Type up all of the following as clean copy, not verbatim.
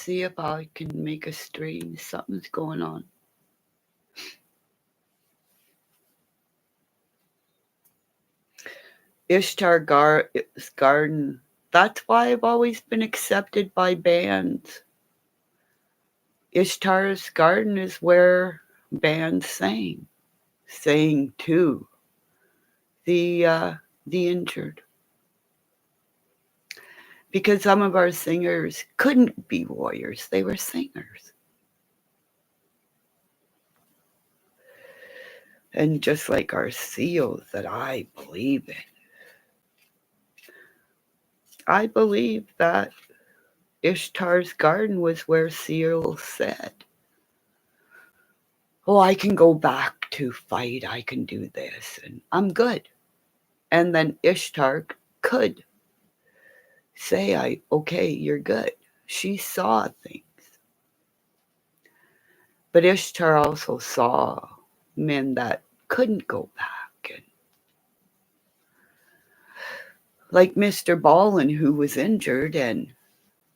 see if I can make a stream. Something's going on. Ishtar Garden. That's why I've always been accepted by bands. Ishtar's Garden is where bands sang to the injured. Because some of our singers couldn't be warriors, they were singers. And just like our seals that I believe in, I believe that Ishtar's Garden was where seals said, oh, I can go back to fight, I can do this, and I'm good. And then Ishtar could say, okay, you're good. She saw things. But Ishtar also saw men that couldn't go back. And like Mr. Ballin, who was injured, and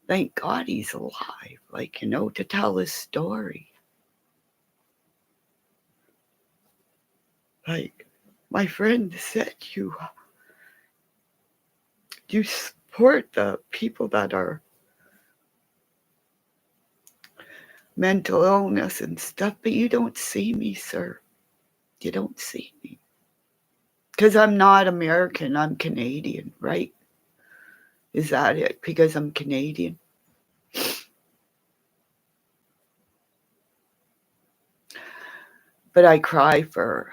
thank God he's alive, to tell his story. Like my friend said, you support the people that are mental illness and stuff, but you don't see me, sir. You don't see me. Because I'm not American, I'm Canadian, right? Is that it? Because I'm Canadian? But I cry for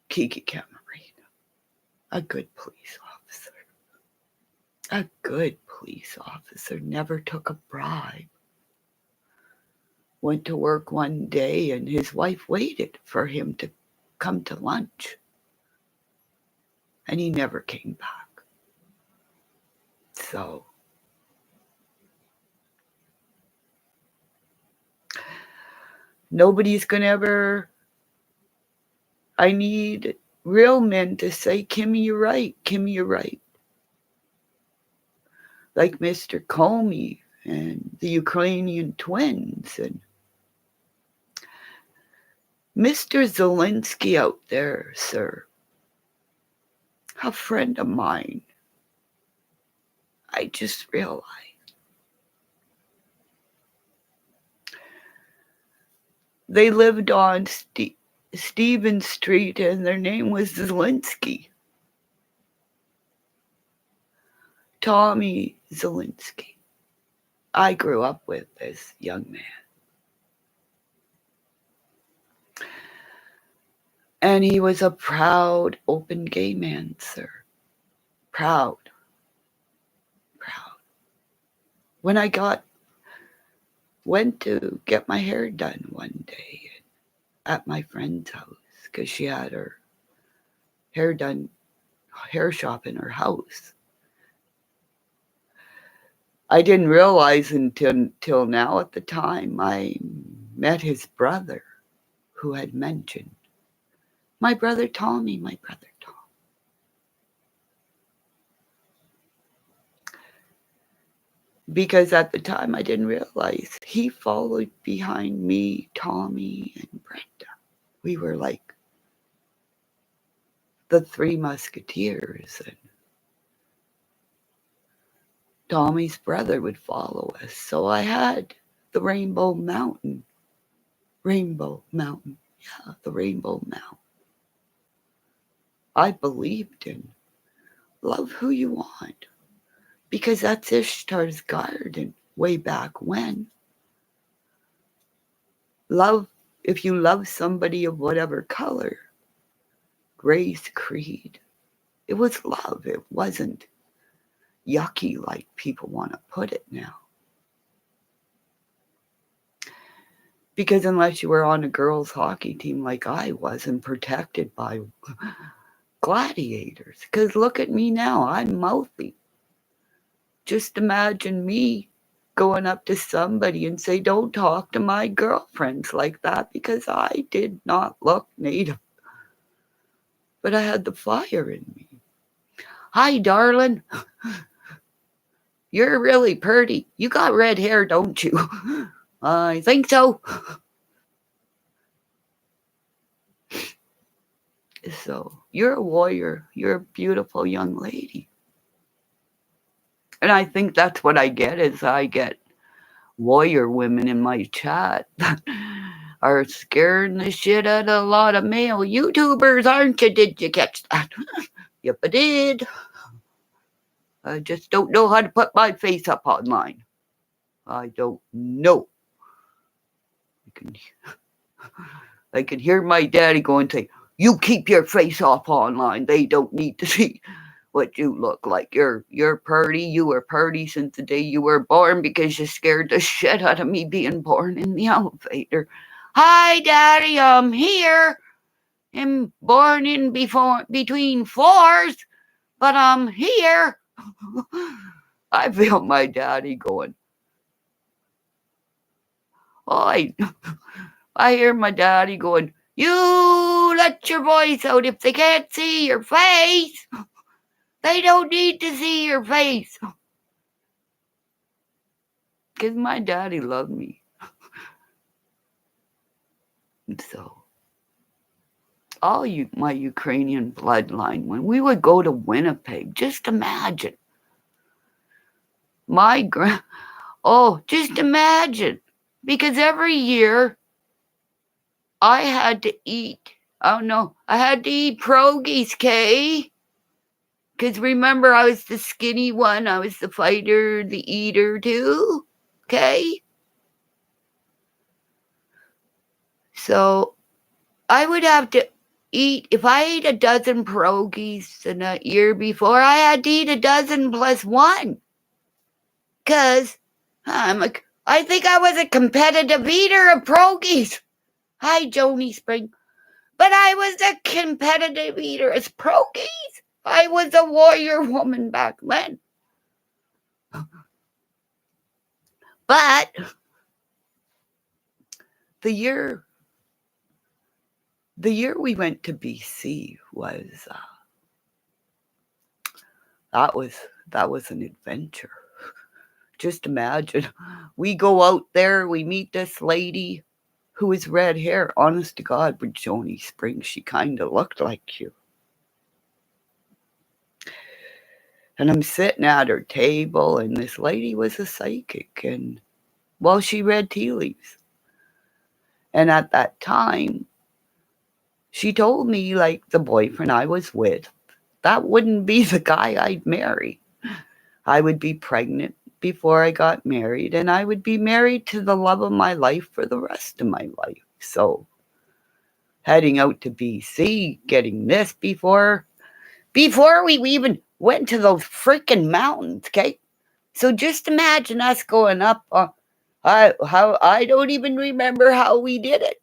Kiki Camarena, a good police officer. A good police officer, never took a bribe. Went to work one day and his wife waited for him to come to lunch. And he never came back. So, nobody's gonna ever, I need real men to say, Kimmy, you're right, Kimmy, you're right. Like Mr. Comey and the Ukrainian twins and Mr. Zelensky out there, sir. A friend of mine. I just realized. They lived on Stephen Street and their name was Zelensky. Tommy Zelensky. I grew up with this young man. And he was a proud, open gay man, sir. Proud. Proud. When I went to get my hair done one day at my friend's house, because she had her hair done, hair shop in her house. I didn't realize until now at the time I met his brother who had mentioned, my brother Tommy, my brother Tom. Because at the time I didn't realize he followed behind me, Tommy, and Brenda. We were like the Three Musketeers, and Tommy's brother would follow us. So I had the Rainbow Mountain. Yeah, the Rainbow Mountain. I believed in love who you want, because that's Ishtar's Garden way back when. Love, if you love somebody of whatever color, race, creed, it was love. It wasn't yucky like people want to put it now. Because unless you were on a girls' hockey team like I was and protected by gladiators, because look at me now, I'm mouthy. Just imagine me going up to somebody and say, don't talk to my girlfriends like that, because I did not look native. But I had the fire in me. Hi, darling. You're really pretty. You got red hair, don't you? I think so. So, you're a warrior. You're a beautiful young lady. And I think that's what I get is I get warrior women in my chat that are scaring the shit out of a lot of male YouTubers, aren't you? Did you catch that? Yep, I did. I just don't know how to put my face up online. I don't know. I can hear my daddy going say, "You keep your face off online. They don't need to see what you look like. You're pretty. You were pretty since the day you were born because you scared the shit out of me being born in the elevator. Hi, Daddy, I'm here. I'm born in between floors, but I'm here." I feel my daddy going, "Oh, I hear my daddy going, you let your voice out if they can't see your face. They don't need to see your face." Because my daddy loved me. And so, all my Ukrainian bloodline, when we would go to Winnipeg, just imagine. Just imagine. Because every year, I had to eat. I had to eat pierogies, Kay. Because remember, I was the skinny one. I was the fighter, the eater, too. Okay? So, I would have to eat. If I ate a dozen pierogies in a year before, I had to eat a dozen plus one. Because I think I was a competitive eater of pierogies. Hi, Joni Spring. But I was a competitive eater of pierogies. I was a warrior woman back then. But the year we went to BC was that was an adventure. Just imagine, we go out there, we meet this lady who has red hair. Honest to God, with Joni Springs, she kind of looked like you. And I'm sitting at her table, and this lady was a psychic, and she read tea leaves. And at that time, she told me, like, the boyfriend I was with, that wouldn't be the guy I'd marry. I would be pregnant before I got married, and I would be married to the love of my life for the rest of my life. So, heading out to BC, getting this before we even went to those freaking mountains, okay? So just imagine us going up. I don't even remember how we did it.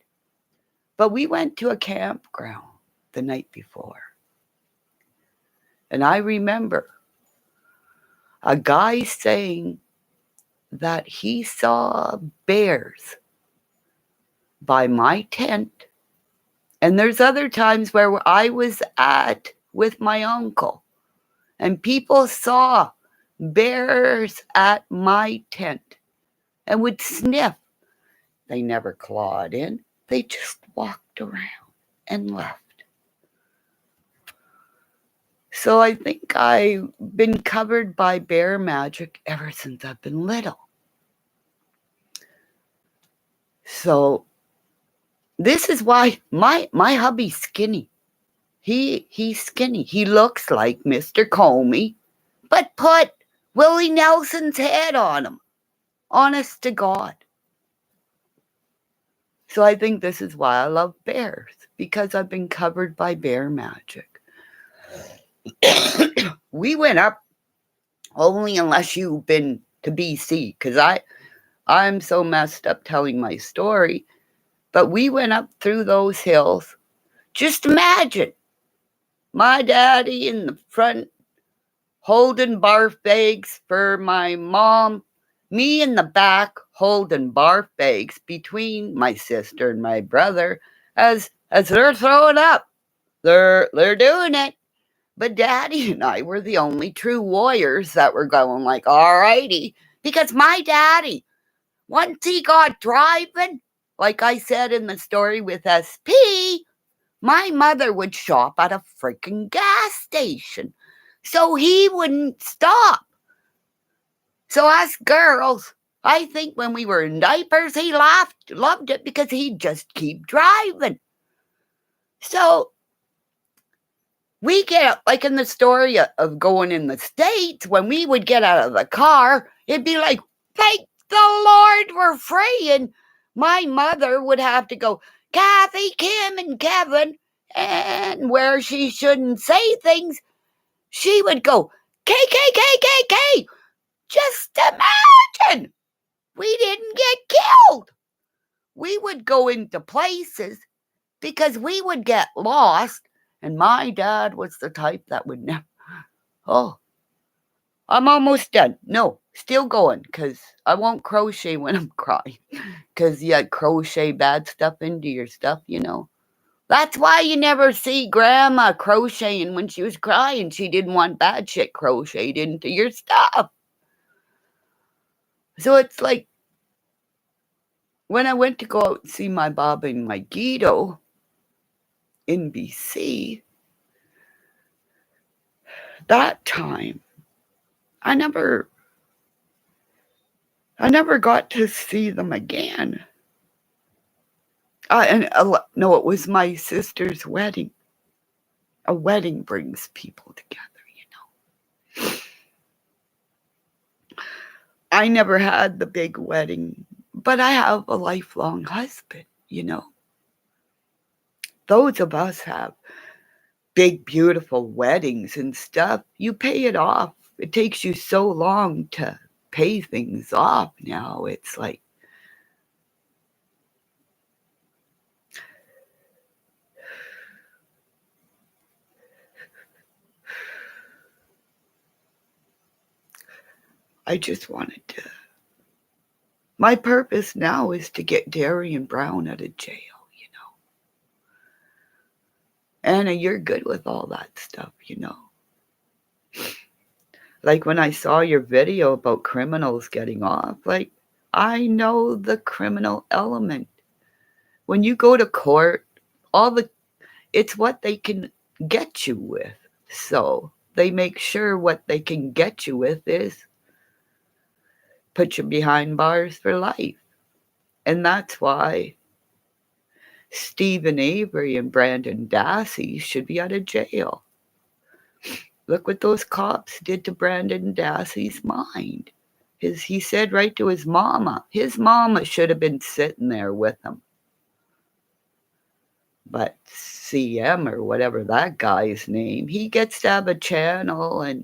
But we went to a campground the night before. And I remember a guy saying that he saw bears by my tent. And there's other times where I was at with my uncle, and people saw bears at my tent and would sniff. They never clawed in. They just walked around and left. So I think I've been covered by bear magic ever since I've been little. So this is why my hubby's skinny. He's skinny. He looks like Mr. Comey, but put Willie Nelson's head on him. Honest to God. So I think this is why I love bears, because I've been covered by bear magic. We went up, only unless you've been to BC, because I'm so messed up telling my story, but we went up through those hills. Just imagine my daddy in the front holding barf bags for my mom, me in the back holding barf bags between my sister and my brother as they're throwing up. They're doing it. But Daddy and I were the only true warriors that were going like, alrighty. Because my daddy, once he got driving, like I said in the story with SP, my mother would shop at a freaking gas station. So he wouldn't stop. So us girls, I think when we were in diapers, he loved it because he'd just keep driving. So we get, like in the story of going in the States, when we would get out of the car, it'd be like, thank the Lord we're free. And my mother would have to go, Kathy, Kim, and Kevin. And where she shouldn't say things, she would go, K, K, K, K, K. Just imagine we didn't get killed. We would go into places because we would get lost. And my dad was the type that would never, oh, I'm almost done. No, still going because I won't crochet when I'm crying because you crochet bad stuff into your stuff, you know. That's why you never see Grandma crocheting when she was crying. She didn't want bad shit crocheted into your stuff. So it's like when I went to go out and see my Baba and my Guido in BC, that time I never got to see them again. No, it was my sister's wedding. A wedding brings people together, you know. I never had the big wedding, but I have a lifelong husband, you know. Those of us have big, beautiful weddings and stuff. You pay it off. It takes you so long to pay things off now. It's like, I just wanted to. My purpose now is to get Darian Brown out of jail, you know. Anna, you're good with all that stuff, you know. Like when I saw your video about criminals getting off, like I know the criminal element. When you go to court, it's what they can get you with. So they make sure what they can get you with is put you behind bars for life. And that's why Stephen Avery and Brandon Dassey should be out of jail. Look what those cops did to Brandon Dassey's mind. He said right to his mama. His mama should have been sitting there with him. But CM or whatever that guy's name, he gets to have a channel and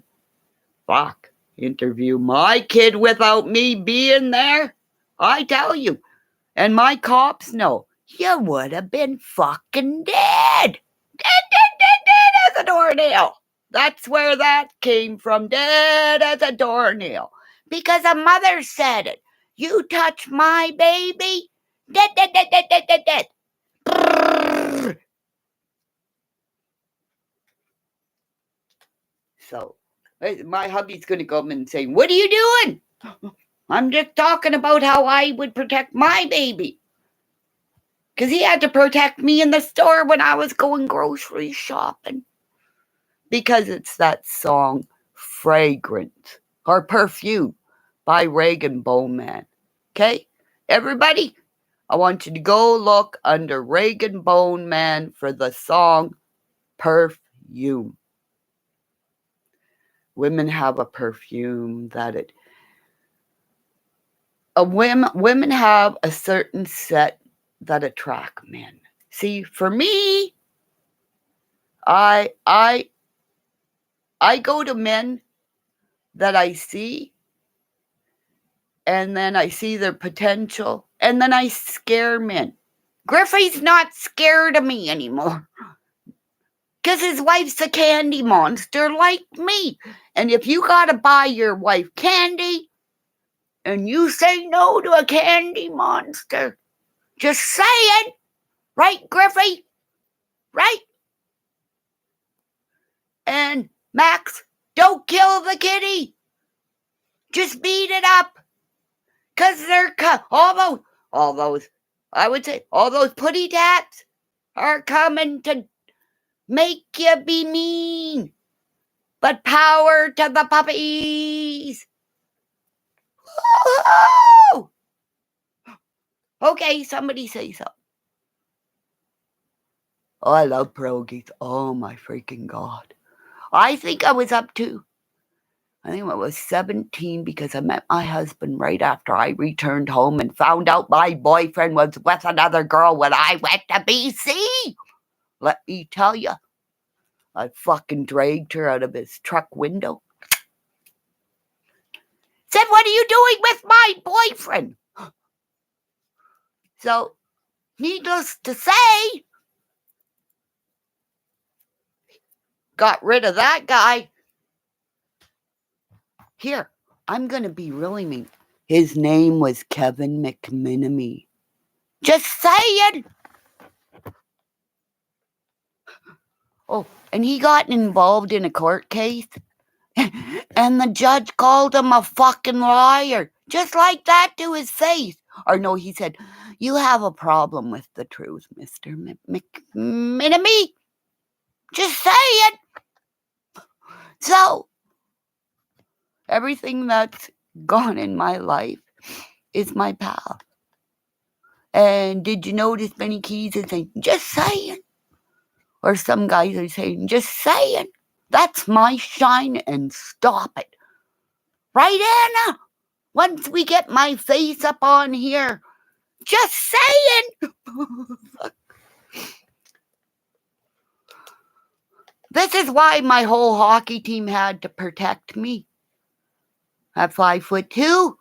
interview my kid without me being there. I tell you. And my cops know. You would have been fucking dead. Dead as a doornail. That's where that came from. Dead as a doornail. Because a mother said it. You touch my baby. Dead. Brrr. So my hubby's going to come and say, what are you doing? I'm just talking about how I would protect my baby. Because he had to protect me in the store when I was going grocery shopping. Because it's that song, Fragrance, or Perfume, by Reagan Bowman. Okay? Everybody, I want you to go look under Reagan Bowman for the song, Perfume. Women have a perfume that women have a certain set that attract men. See, for me, I go to men that I see, and then I see their potential, and then I scare men. Griffey's not scared of me anymore because his wife's a candy monster like me. And if you gotta buy your wife candy and you say no to a candy monster, just say it. Right, Griffey? Right? And Max, don't kill the kitty. Just beat it up. Because they're all those, I would say, all those putty tats are coming to make you be mean. But power to the puppies. Woo-hoo! Okay, somebody say something. Oh, I love pierogies. Oh, my freaking God. I think I was up to, I think I was 17 because I met my husband right after I returned home and found out my boyfriend was with another girl when I went to BC. Let me tell you, I fucking dragged her out of his truck window. Said, what are you doing with my boyfriend? So, needless to say, got rid of that guy. Here, I'm going to be really mean. His name was Kevin McMinamy. Just saying. Oh, and he got involved in a court case. And the judge called him a fucking liar. Just like that to his face. Or no, he said, you have a problem with the truth, Mr. McMinamy. Just saying. So, everything that's gone in my life is my path. And did you notice Benny Keys is saying, just saying? Or some guys are saying, just saying. That's my shine and stop it. Right, Anna? Once we get my face up on here. Just saying. This is why my whole hockey team had to protect me. At 5'2".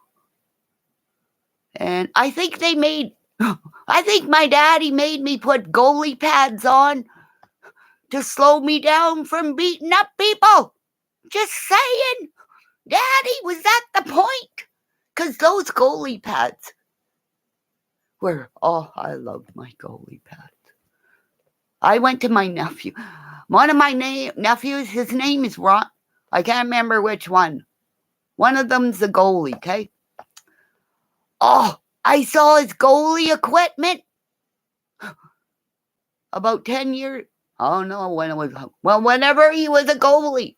And I think my daddy made me put goalie pads on to slow me down from beating up people. Just saying. Daddy, was that the point? Because those goalie pads were, I loved my goalie pads. I went to my nephew. One of my nephews, his name is Ron. I can't remember which one. One of them's the goalie, okay? Oh, I saw his goalie equipment about 10 years. I don't know when it was. Well, whenever he was a goalie.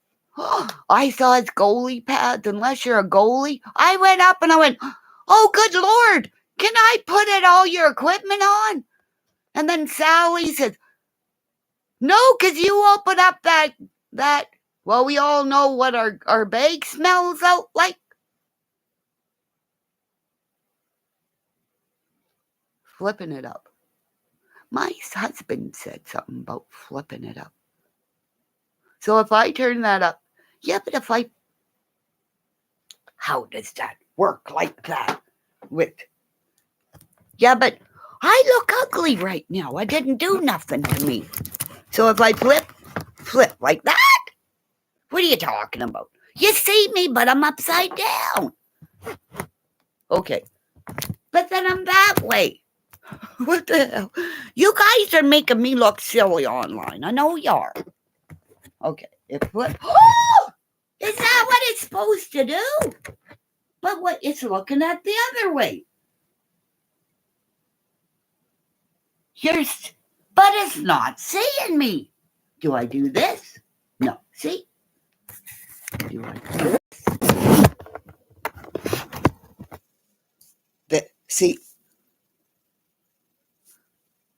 I saw his goalie pads. Unless you're a goalie. I went up and I went, oh, good Lord. Can I put all your equipment on? And then Sally says, no, because you open up that, well, we all know what our bag smells out like. Flipping it up. My husband said something about flipping it up. So if I turn that up, yeah, but how does that work like that? Yeah, but I look ugly right now. I didn't do nothing to me. So if I flip like that, what are you talking about? You see me, but I'm upside down. Okay. But then I'm that way. What the hell? You guys are making me look silly online. I know you are. Okay. Is that what it's supposed to do? But what? It's looking at the other way. But it's not seeing me. Do I do this? No. See? Do I do this? See?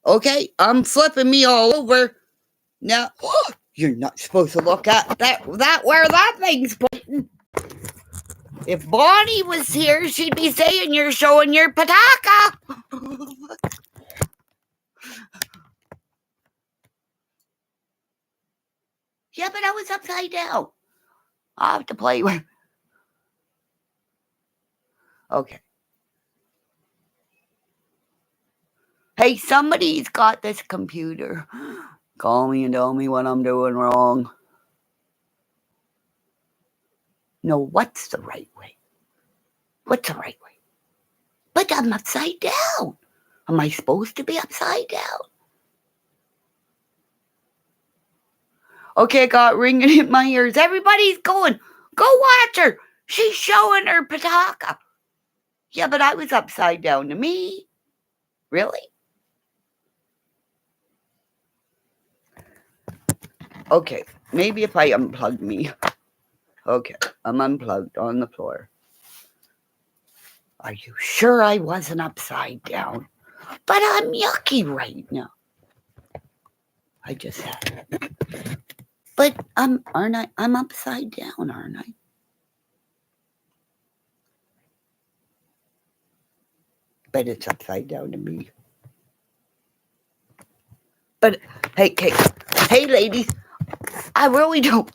Okay, I'm flipping me all over. Now, you're not supposed to look at that where that thing's pointing. If Bonnie was here, she'd be saying you're showing your pataka. Yeah, but I was upside down. I'll have to play with. Okay. Hey, somebody's got this computer. Call me and tell me what I'm doing wrong. No, what's the right way? What's the right way? But I'm upside down. Am I supposed to be upside down? Okay, I got ringing in my ears. Everybody's going, go watch her. She's showing her pataka. Yeah, but I was upside down to me. Really? Okay, maybe if I unplug me. Okay, I'm unplugged on the floor. Are you sure I wasn't upside down? But I'm yucky right now. I just had it. But aren't I? I'm upside down, aren't I? But it's upside down to me. But hey, ladies, I really do.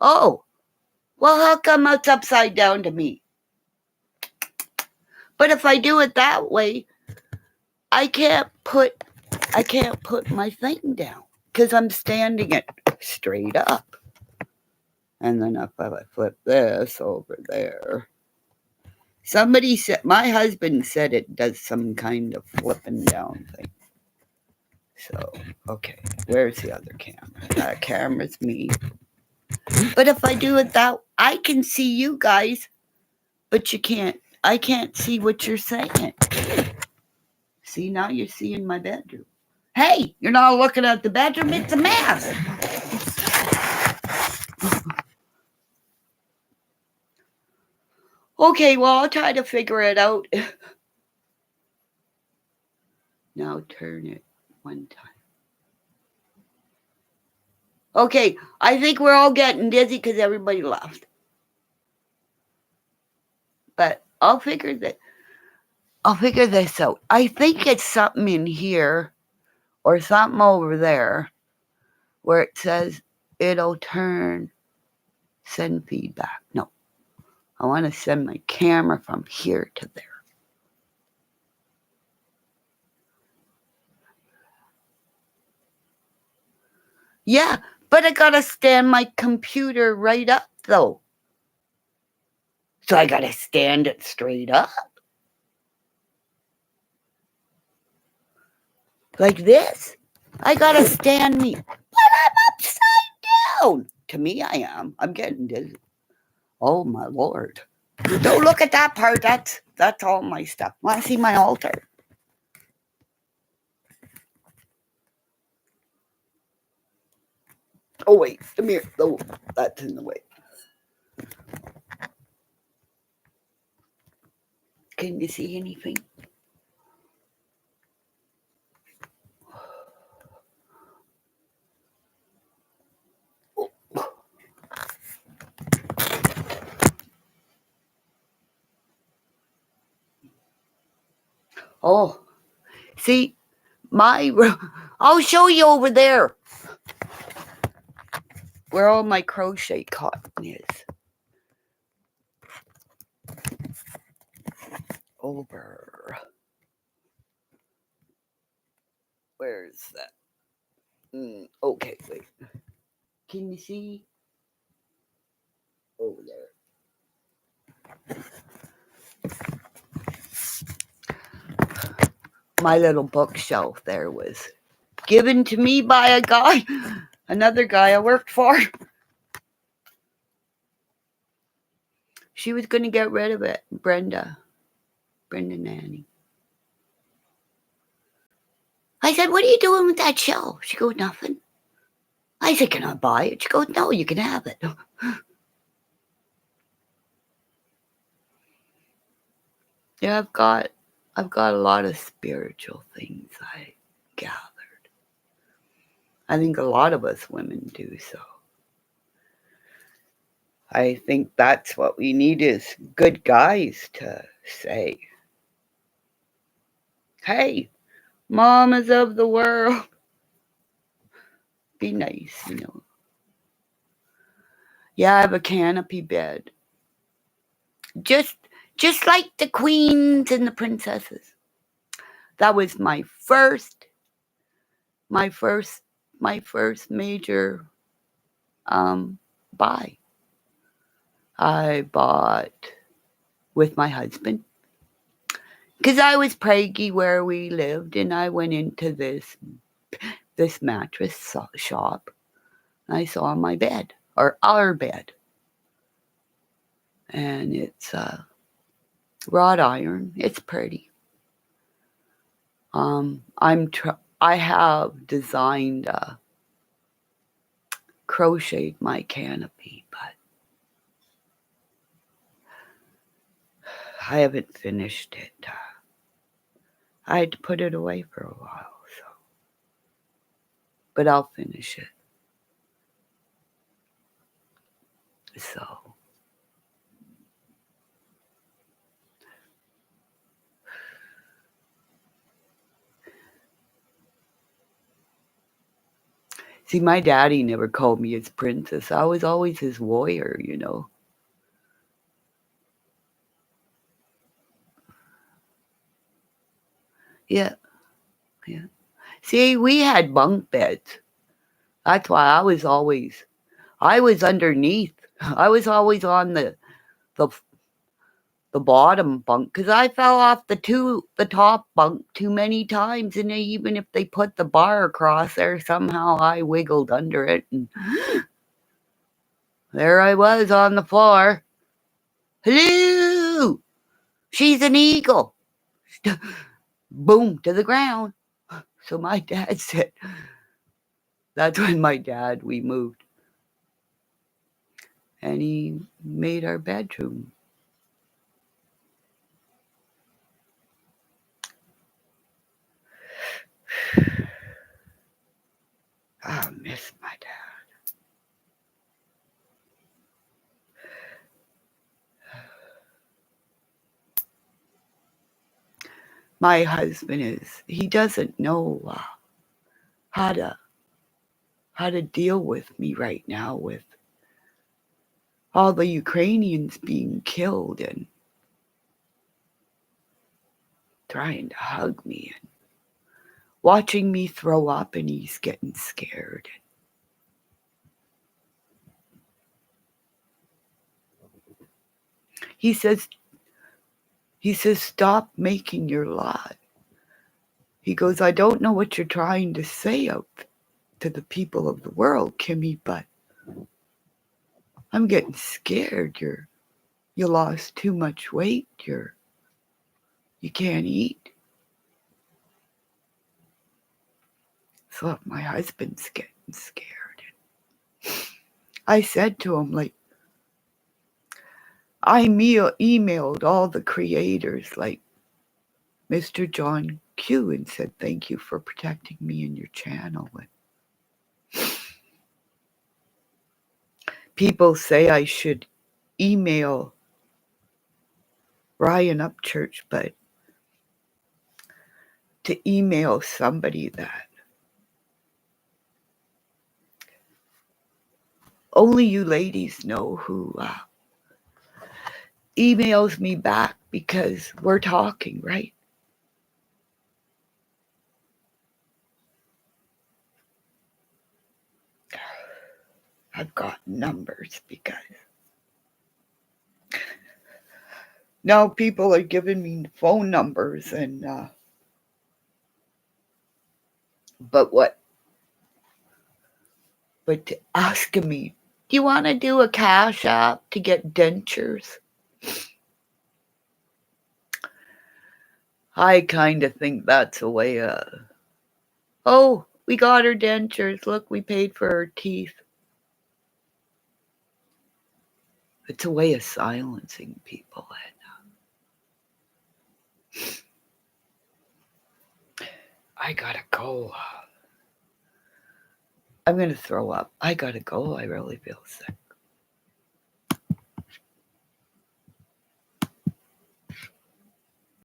Oh, well, how come it's upside down to me? But if I do it that way, I can't put my thing down because I'm standing it straight up. And then if I flip this over there, somebody said, my husband said it does some kind of flipping down thing. So, okay, where's the other camera? That camera's me. But if I do it that, I can see you guys, but you can't. I can't see what you're saying. See, now you're seeing my bedroom. Hey, you're not looking at the bedroom. It's a mess. Okay, well, I'll try to figure it out. Now turn it one time. Okay, I think we're all getting dizzy because everybody left. But I'll figure this out. I think it's something in here or something over there where it says it'll send feedback. No, I want to send my camera from here to there. Yeah, but I gotta stand my computer right up though. So I gotta stand it straight up. Like this. I gotta stand me. But I'm upside down. To me, I am. I'm getting dizzy. Oh my Lord. Don't look at that part. That's all my stuff. Want to see my altar? Oh wait, the mirror. Oh, that's in the way. Can you see anything? Oh, see, I'll show you over there where all my crochet cotton is. Over. Where's that? Okay, wait. Can you see? Over there. My little bookshelf there was given to me by a guy, another guy I worked for. She was going to get rid of it, Brenda Nanny. I said, what are you doing with that shelf? She goes, nothing. I said, can I buy it? She goes, no, you can have it. Yeah, I've got a lot of spiritual things I gathered. I think a lot of us women do so. I think that's what we need is good guys to say, hey, mamas of the world, be nice, you know. Yeah, I have a canopy bed. Just like the queens and the princesses. That was my first major buy. I bought with my husband because I was preggy where we lived, and I went into this mattress shop, I saw my bed, or our bed. And it's wrought iron. It's pretty. I have designed, crocheted my canopy, but I haven't finished it. I had to put it away for a while, so. But I'll finish it. So. See, my daddy never called me his princess. I was always his warrior, you know. Yeah, yeah. See, we had bunk beds. That's why I was underneath. I was always on the bottom bunk because I fell off the top bunk too many times, and even if they put the bar across there, somehow I wiggled under it, and there I was on the floor. Hello, she's an eagle. Boom, to the ground. So my dad said, that's when we moved, and he made our bedroom. I miss my dad. My husband he doesn't know how to deal with me right now with all the Ukrainians being killed and trying to hug me and watching me throw up, and he's getting scared. He says, stop making your lie. He goes, I don't know what you're trying to say up to the people of the world, Kimmy, but I'm getting scared. You lost too much weight. You can't eat. So my husband's getting scared. I said to him, like, I emailed all the creators, like Mr. John Q, and said, thank you for protecting me and your channel. And people say I should email Ryan Upchurch, but to email somebody that only you ladies know who emails me back, because we're talking, right? I've got numbers because now people are giving me phone numbers, and but asking me, do you want to do a Cash App to get dentures? I kind of think that's a way oh, we got her dentures. Look, we paid for her teeth. It's a way of silencing people. I gotta go. I'm gonna throw up. I gotta go. I really feel sick.